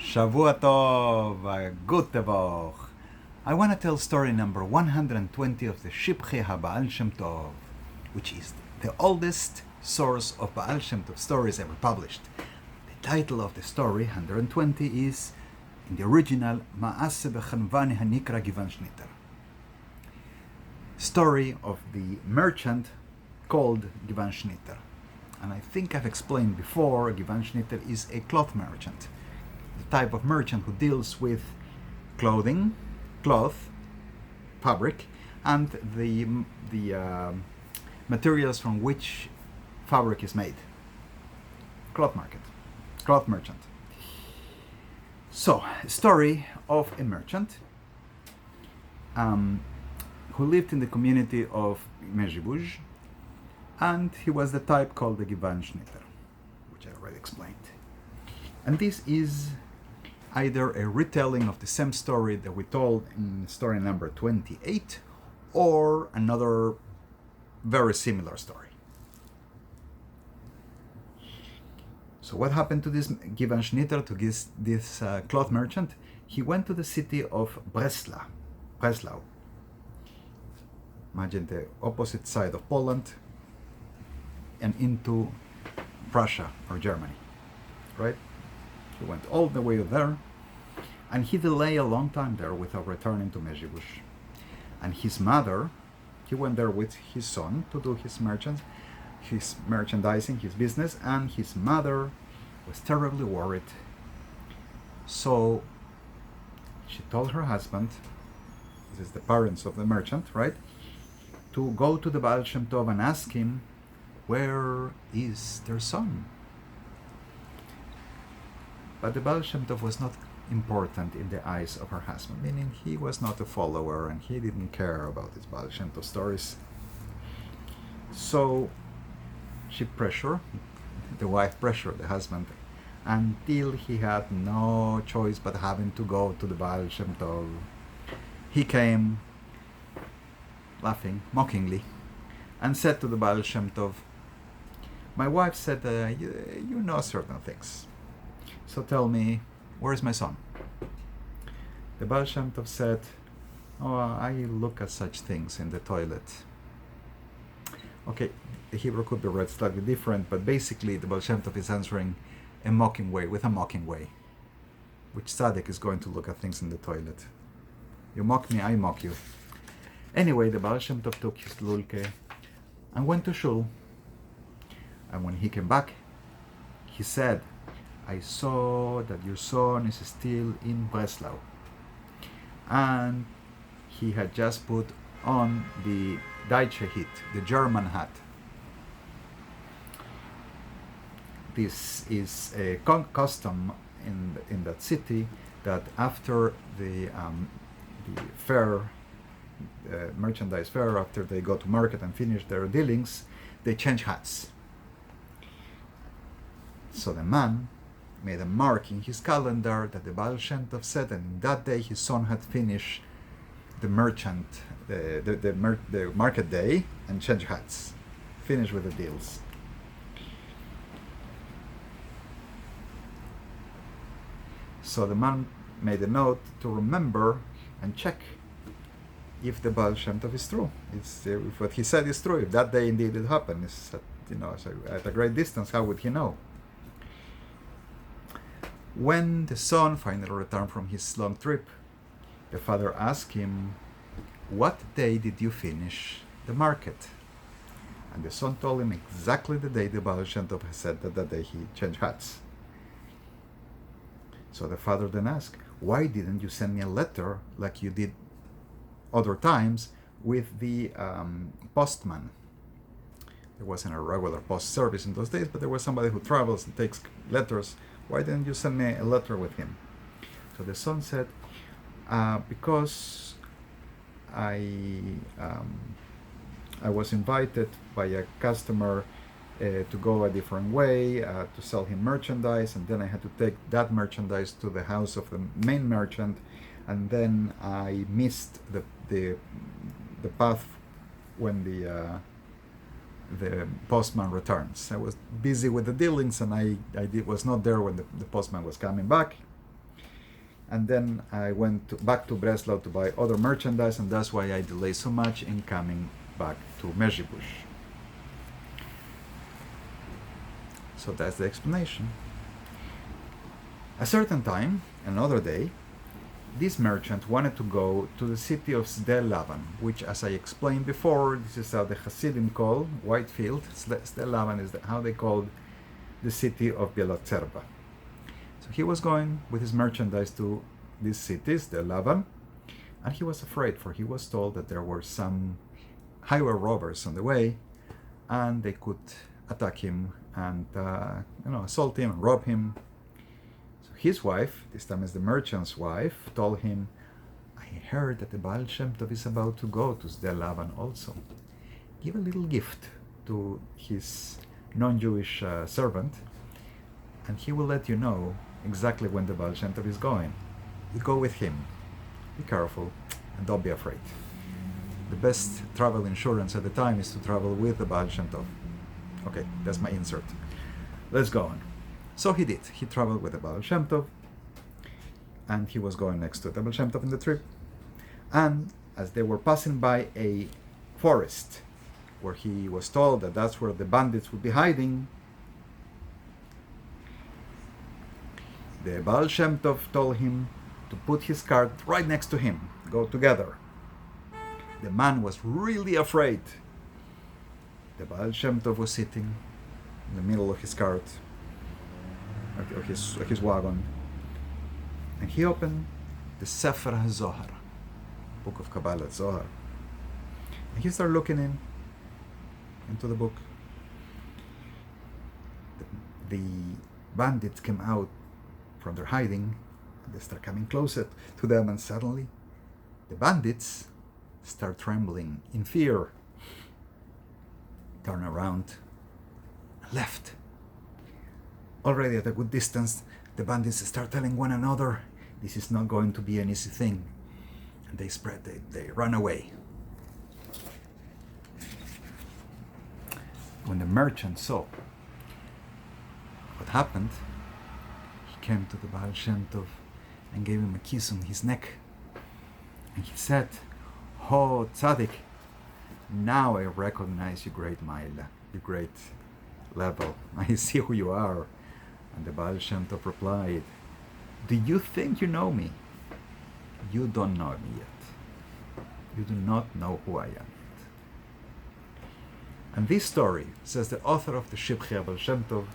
Shavua Tov, Gute Woch. I want to tell story number 120 of the Shivchei haBaal Shem Tov, which is the oldest source of Baal Shem Tov stories ever published. The title of the story, 120, is, in the original, Ma'ase Bechanvani Hanikra Givan Shniter. Story of the merchant called Givan Shniter. And I think I've explained before, Givan Shniter is a cloth merchant. The type of merchant who deals with clothing, cloth, fabric, and the materials from which fabric is made. Cloth market, cloth merchant. So, story of a merchant who lived in the community of Mezhibuj, and he was the type called the Givan Shniter, which I already explained. And this is either a retelling of the same story that we told in story number 28, or another very similar story. So what happened to this Givan Shniter, to this cloth merchant? He went to the city of Breslau. Imagine the opposite side of Poland and into Prussia or Germany, right? He went all the way there, and he delayed a long time there without returning to Mezhibush. And his mother, he went there with his son to do his merchandising, his business, and his mother was terribly worried. So she told her husband, this is the parents of the merchant, right, to go to the Baal Shem Tov and ask him, where is their son? But the Baal Shem Tov was not important in the eyes of her husband, meaning he was not a follower and he didn't care about his Baal Shem Tov stories. So the wife pressured the husband until he had no choice but having to go to the Baal Shem Tov. He came laughing mockingly and said to the Baal Shem Tov, my wife said, you know certain things. So tell me, where is my son? The Baal Shem Tov said, oh, I look at such things in the toilet. Okay, the Hebrew could be read slightly different, but basically the Baal Shem Tov is answering with a mocking way. Which tzaddik is going to look at things in the toilet? You mock me, I mock you. Anyway, the Baal Shem Tov took his lulke and went to shul. And when he came back, he said, I saw that your son is still in Breslau. And he had just put on the Deutsche Hit, the German hat. This is a custom in that city, that after the fair, merchandise fair, after they go to market and finish their dealings, they change hats. So the man made a mark in his calendar that the Baal Shem Tov said, and that day his son had finished the market day and changed hats, finished with the deals. So the man made a note to remember and check if the Baal Shem Tov is true. If what he said is true, if that day indeed it happened, it's at a great distance, how would he know? When the son finally returned from his long trip, the father asked him, what day did you finish the market? And the son told him exactly the day the Baal Shem Tov said that day he changed hats. So the father then asked, why didn't you send me a letter like you did other times with the postman? There wasn't a regular post service in those days, but there was somebody who travels and takes letters. Why didn't you send me a letter with him? So the son said, because I was invited by a customer to go a different way, to sell him merchandise, and then I had to take that merchandise to the house of the main merchant, and then I missed the path when the postman returns. I was busy with the dealings, and I was not there when the postman was coming back. and then I went back to Breslau to buy other merchandise, and that's why I delay so much in coming back to Mezhibush. So that's the explanation. A certain time, another day, this merchant wanted to go to the city of Sde Lavan, which, as I explained before, this is how the Hasidim call Whitefield. Sde Lavan is how they called the city of Bielatzerba. So he was going with his merchandise to this city, Sde Lavan, and he was afraid, for he was told that there were some highway robbers on the way, and they could attack him and assault him and rob him. His wife, this time is the merchant's wife, told him, I heard that the Baal Shem Tov is about to go to Sde Lavan also. Give a little gift to his non-Jewish servant, and he will let you know exactly when the Baal Shem Tov is going. You go with him. Be careful and don't be afraid. The best travel insurance at the time is to travel with the Baal Shem Tov. Okay, that's my insert. Let's go on. So he did. He traveled with the Baal Shem Tov, and he was going next to the Baal Shem Tov in the trip. And as they were passing by a forest, where he was told that that's where the bandits would be hiding, the Baal Shem Tov told him to put his cart right next to him. Go together. The man was really afraid. The Baal Shem Tov was sitting in the middle of his cart, of his wagon, and he opened the Sefer HaZohar, book of Kabbalah, Zohar, and he started looking into the book. The bandits came out from their hiding, and they start coming closer to them, and suddenly the bandits start trembling in fear, turn around, and left. Already at a good distance, the bandits start telling one another, this is not going to be an easy thing. And they run away. When the merchant saw what happened, he came to the Baal Shem Tov and gave him a kiss on his neck. And he said, Oh, Tzaddik, now I recognize your great Maila, your great level. I see who you are. And the Baal Shem Tov replied, do you think you know me? You don't know me yet. You do not know who I am yet. And this story, says the author of the Shivchei Baal Shem Tov,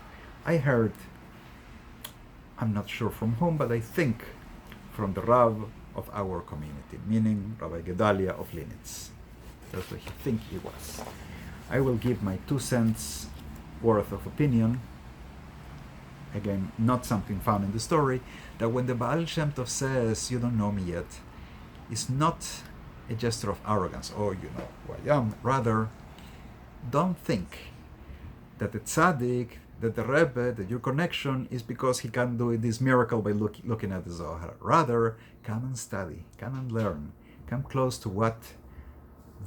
I heard, I'm not sure from whom, but I think from the Rav of our community, meaning Rabbi Gedalia of Linitz. That's what he think he was. I will give my 2 cents worth of opinion. Again, not something found in the story, that when the Baal Shem Tov says, you don't know me yet, it's not a gesture of arrogance, oh, you know who I am. Rather, don't think that the tzaddik, that the Rebbe, that your connection is because he can do this miracle by looking at the Zohar. Rather, come and study, come and learn, come close to what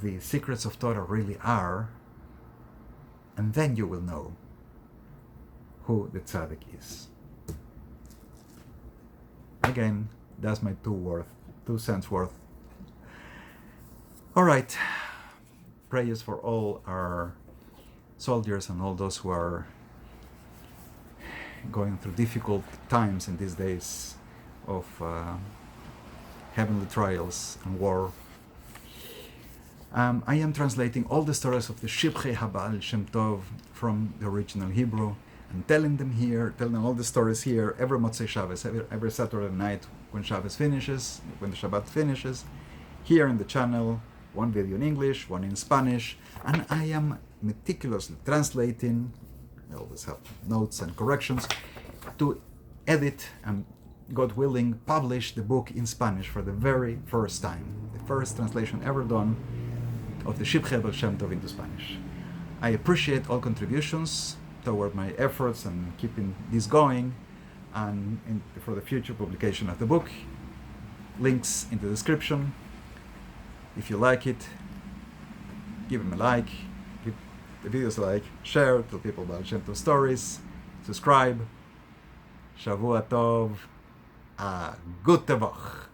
the secrets of Torah really are, and then you will know who the tzaddik is. Again, that's my 2 cents worth. All right, prayers for all our soldiers and all those who are going through difficult times in these days of heavenly trials and war. I am translating all the stories of the Shivchei haBaal Shem Tov from the original Hebrew, and telling them all the stories here every Motzei Shabbos, every Saturday night when Shabbos finishes, when the Shabbat finishes, here in the channel, 1 video in English, 1 in Spanish, and I am meticulously translating, I always have notes and corrections, to edit and, God willing, publish the book in Spanish for the very first time, the first translation ever done of the Shivchei Baal Shem Tov into Spanish. I appreciate all contributions toward my efforts and keeping this going, and for the future publication of the book. Links in the description. If you like it, give him a like, give the videos a like, share, tell people about Shem Tov stories, subscribe. Shavua Tov. a gute Woche.